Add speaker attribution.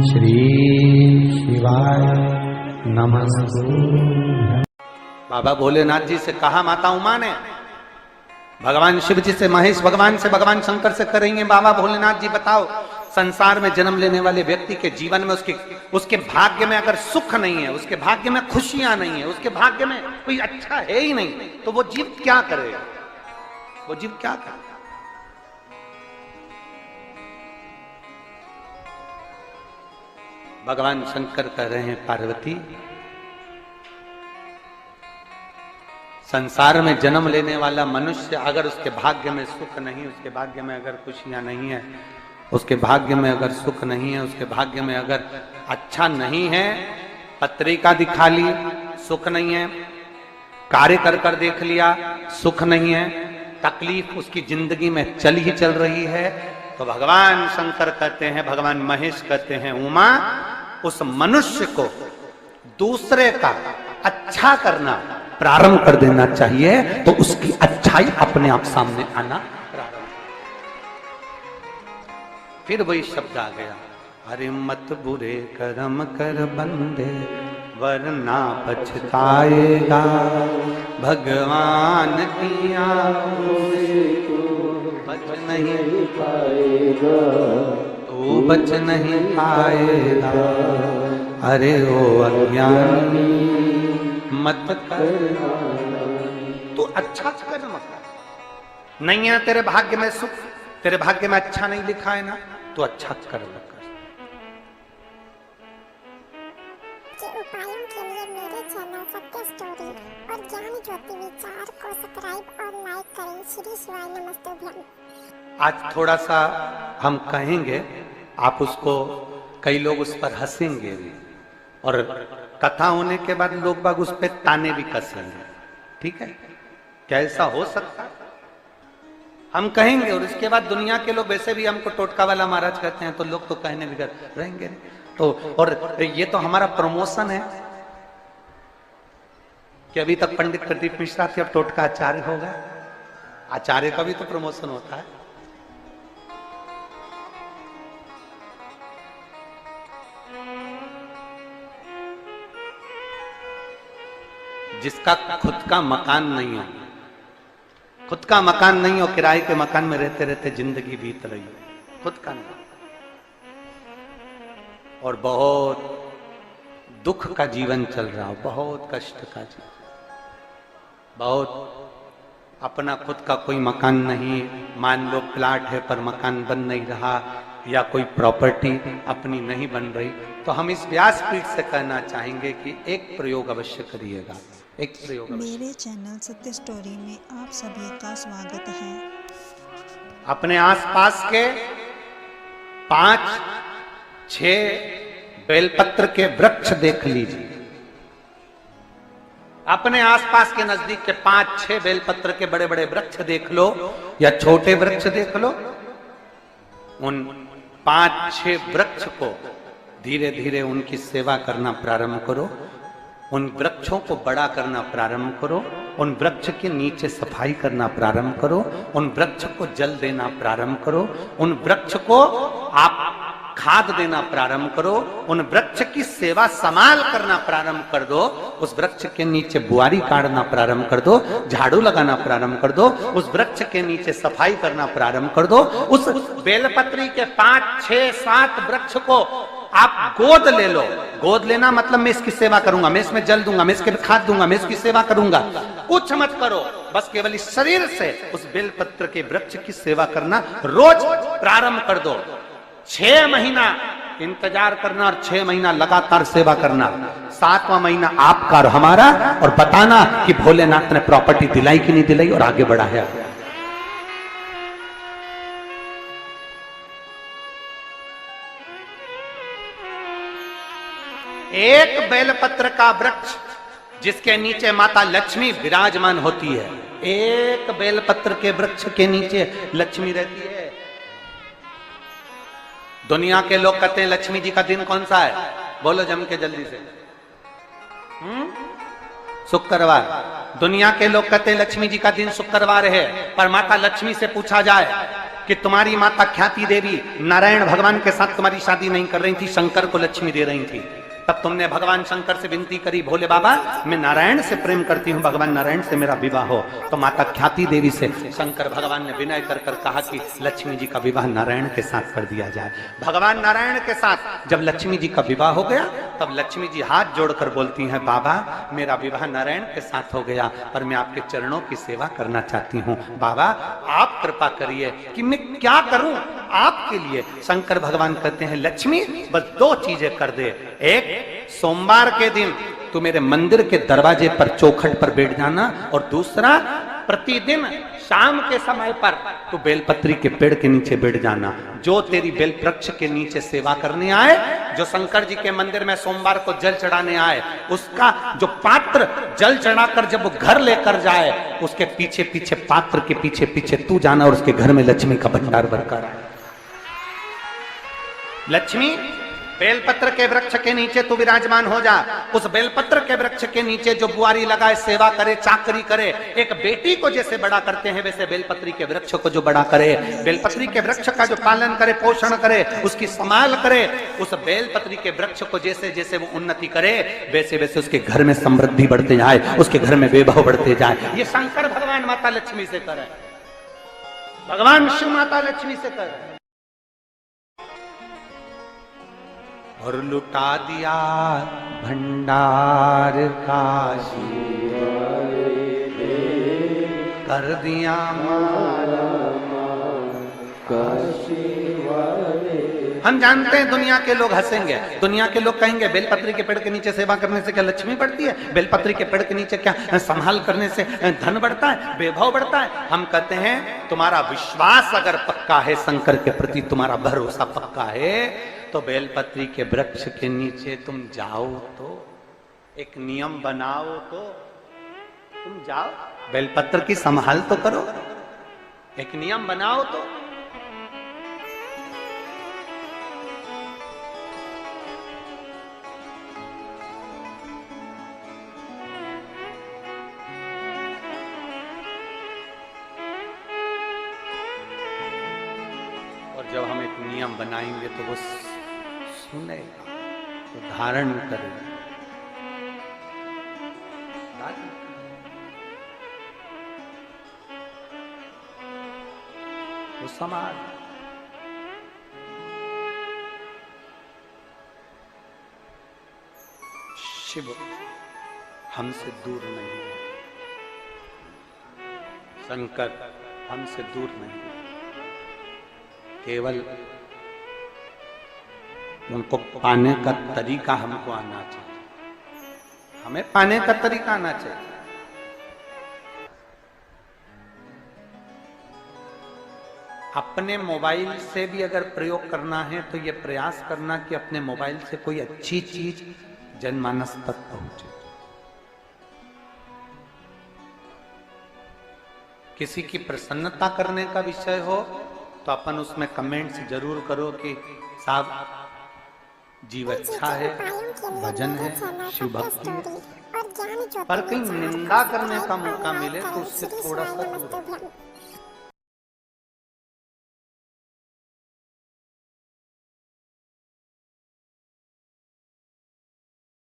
Speaker 1: श्री शिवाय नमस्तु।
Speaker 2: बाबा भोलेनाथ जी से कहा माता उमा ने, भगवान शिव जी से, महेश भगवान से, भगवान शंकर से करेंगे, बाबा भोलेनाथ जी बताओ, संसार में जन्म लेने वाले व्यक्ति के जीवन में उसके भाग्य में अगर सुख नहीं है, उसके भाग्य में खुशियां नहीं है, उसके भाग्य में कोई अच्छा है ही नहीं, तो वो जीव क्या करेगा? वो जीव क्या करेगा? भगवान शंकर कह रहे हैं, पार्वती, संसार में जन्म लेने वाला मनुष्य अगर उसके भाग्य में सुख नहीं, उसके भाग्य में अगर खुशियां नहीं है, उसके भाग्य में अगर सुख नहीं है, उसके भाग्य में अगर अच्छा नहीं है, पत्रिका दिखा ली सुख नहीं है, कार्य कर कर देख लिया सुख नहीं है, तकलीफ उसकी जिंदगी में चल ही चल रही है, तो भगवान शंकर कहते हैं, भगवान महेश कहते हैं, उमा, उस मनुष्य को दूसरे का अच्छा करना प्रारंभ कर देना चाहिए, तो उसकी अच्छाई अपने आप सामने आना प्रारंभ। फिर वही शब्द आ गया, अरे मत बुरे कर्म कर बंदे वरना पछताएगा, भगवान की आंखों से बच नहीं पाएगा, तू बच नहीं पाएगा, अरे ओ अज्ञानी मत करना, तू अच्छा कर्म कर, नहीं है तेरे भाग्य में सुख, तेरे भाग्य में अच्छा नहीं लिखा है ना, तो अच्छा कर्म कर।
Speaker 3: उपायों के लिए मेरे चैनल सत्य स्टोरी और ज्ञान ज्योति विचार को सब्सक्राइब और लाइक करें। श्री शिवाय नमस्तुभ्यम।
Speaker 2: आज थोड़ा सा हम कहेंगे, आप उसको, कई लोग उस पर हंसेंगे भी, और कथा होने के बाद लोग बाग उस पर ताने भी कसेंगे, ठीक है? क्या ऐसा हो सकता है? हम कहेंगे और इसके बाद दुनिया के लोग, वैसे भी हमको टोटका वाला महाराज कहते हैं, तो लोग तो कहने भी रहेंगे, तो और ये तो हमारा प्रमोशन है कि अभी तक पंडित प्रदीप मिश्रा थे, अब टोटका आचार्य होगा, आचार्य का भी तो प्रमोशन होता है। जिसका खुद का मकान नहीं हो, खुद का मकान नहीं हो, किराए के मकान में रहते रहते जिंदगी बीत रही हो, खुद का नहीं, और बहुत दुख का जीवन चल रहा हो, बहुत कष्ट का जीवन, बहुत अपना खुद का कोई मकान नहीं, मान लो प्लाट है पर मकान बन नहीं रहा, या कोई प्रॉपर्टी अपनी नहीं बन रही, तो हम इस व्यासपीठ से कहना चाहेंगे कि एक प्रयोग अवश्य करिएगा, एक प्रयोग।
Speaker 4: मेरे चैनल सत्य स्टोरी में आप सभी का स्वागत है।
Speaker 2: अपने आसपास के 5-6 बेलपत्र के वृक्ष देख लीजिए, अपने आसपास के नजदीक के 5-6 बेलपत्र के बड़े बड़े वृक्ष देख लो, या छोटे वृक्ष देख लो, उन 5-6 वृक्ष को धीरे धीरे उनकी सेवा करना प्रारंभ करो, उन वृक्षों को बड़ा करना प्रारंभ करो, उन वृक्ष के नीचे सफाई करना प्रारंभ करो, उन वृक्ष को जल देना प्रारंभ करो, उन वृक्ष को आप खाद देना प्रारंभ करो, उन वृक्ष की सेवा संभाल करना प्रारंभ कर दो, उस वृक्ष के नीचे बुआरी काटना प्रारंभ कर दो, झाड़ू लगाना प्रारंभ कर दो, उस वृक्ष के नीचे सफाई करना प्रारंभ कर दो, उस बेलपत्री के 5-6-7 वृक्ष को आप गोद ले लो। गोद लेना मतलब मैं इसकी सेवा करूंगा, मैं इसमें जल दूंगा, मैं इसके खाद दूंगा, मैं इसकी सेवा करूंगा, कुछ मत करो, बस केवल इस शरीर से उस बेलपत्र के वृक्ष की सेवा करना रोज प्रारंभ कर दो। 6 महीना इंतजार करना और 6 महीना लगातार सेवा करना, 7वां महीना आपका और हमारा, और बताना कि भोलेनाथ ने प्रॉपर्टी दिलाई कि नहीं दिलाई और आगे बढ़ाया। एक बेलपत्र का वृक्ष जिसके नीचे माता लक्ष्मी विराजमान होती है, एक बेलपत्र के वृक्ष के नीचे लक्ष्मी रहती है। दुनिया के लोग कहते हैं लक्ष्मी जी का दिन कौन सा है, बोलो जम के जल्दी से। शुक्रवार। दुनिया के लोग कहते हैं लक्ष्मी जी का दिन शुक्रवार है, पर माता लक्ष्मी से पूछा जाए कि तुम्हारी माता ख्याति देवी नारायण भगवान के साथ तुम्हारी शादी नहीं कर रही थी, शंकर को लक्ष्मी दे रही थी। तब तुमने भगवान शंकर से विनती करी, भोले बाबा मैं नारायण से प्रेम करती हूँ, भगवान नारायण से मेरा विवाह हो। तो माता ख्याति देवी से शंकर भगवान ने विनय कर कर कहा कि लक्ष्मी जी का विवाह नारायण के साथ कर दिया जाए। भगवान नारायण के साथ जब लक्ष्मी जी का विवाह हो गया, तब लक्ष्मी जी हाथ जोड़कर बोलती हैं, बाबा मेरा विवाह नारायण के साथ हो गया, पर मैं आपके चरणों की सेवा करना चाहती हूँ। बाबा आप कृपा करिए कि मैं क्या करूं आपके लिए। शंकर भगवान कहते हैं, लक्ष्मी बस 2 चीजें कर दे। एक, सोमवार के दिन तू मेरे मंदिर के दरवाजे पर चौखट पर बैठ जाना, और दूसरा, प्रतिदिन शाम के समय पर तू बेलपत्री के पेड़ के नीचे बैठ जाना। जो तेरी बेल वृक्ष के नीचे सेवा करने आए, जो शंकर जी के मंदिर में सोमवार को जल चढ़ाने आए, उसका जो पात्र जल चढ़ाकर जब वो घर लेकर जाए, उसके पीछे पीछे, पात्र के पीछे पीछे तू जाना, और उसके घर में लक्ष्मी का भंडार भरकर आए। लक्ष्मी बेलपत्र के वृक्ष के नीचे तू विराजमान हो जा। उस बेलपत्र के वृक्ष के नीचे जो बुआरी लगाए, सेवा करे, चाकरी करे, एक बेटी को जैसे बड़ा करते हैं वैसे बेलपत्री के वृक्ष को जो बड़ा करे, बेलपत्री के वृक्ष का जो पालन करे, पोषण करे, उसकी संभाल करे, उस बेलपत्री के वृक्ष को जैसे जैसे वो उन्नति करे, वैसे वैसे उसके घर में समृद्धि बढ़ते जाए, उसके घर में वैभव बढ़ते जाए। ये शंकर भगवान माता लक्ष्मी से करे, भगवान शिव माता लक्ष्मी से करे। और लुटा दिया भंडार काशी, कर दिया हम जानते हैं दुनिया के लोग हंसेंगे, दुनिया के लोग कहेंगे बेलपत्री के पेड़ के नीचे सेवा करने से क्या लक्ष्मी बढ़ती है, बेलपत्री के पेड़ के नीचे क्या संभाल करने से धन बढ़ता है, वैभव बढ़ता है। हम कहते हैं तुम्हारा विश्वास अगर पक्का है, शंकर के प्रति तुम्हारा भरोसा पक्का है, तो बेलपत्री के वृक्ष के नीचे तुम जाओ, तो एक नियम बनाओ, तो तुम जाओ, बेलपत्र की संभाल तो करो, एक नियम बनाओ तो। और जब हम एक नियम बनाएंगे तो वो सुनेगा, तो धारण करेगा। वो समाज शिव हमसे दूर नहीं है, शंकर हमसे दूर नहीं है, केवल उनको पाने का तरीका हमको आना चाहिए, हमें पाने का तरीका आना चाहिए। अपने मोबाइल से भी अगर प्रयोग करना है तो ये प्रयास करना कि अपने मोबाइल से कोई अच्छी चीज जनमानस तक पहुंचे। किसी की प्रसन्नता करने का विषय हो तो अपन उसमें कमेंट्स जरूर करो कि साहब जीव अच्छा है, भजन है, शिव भक्ति है, पर कहीं निंदा करने का मौका मिले तो उससे थोड़ा सा दूर।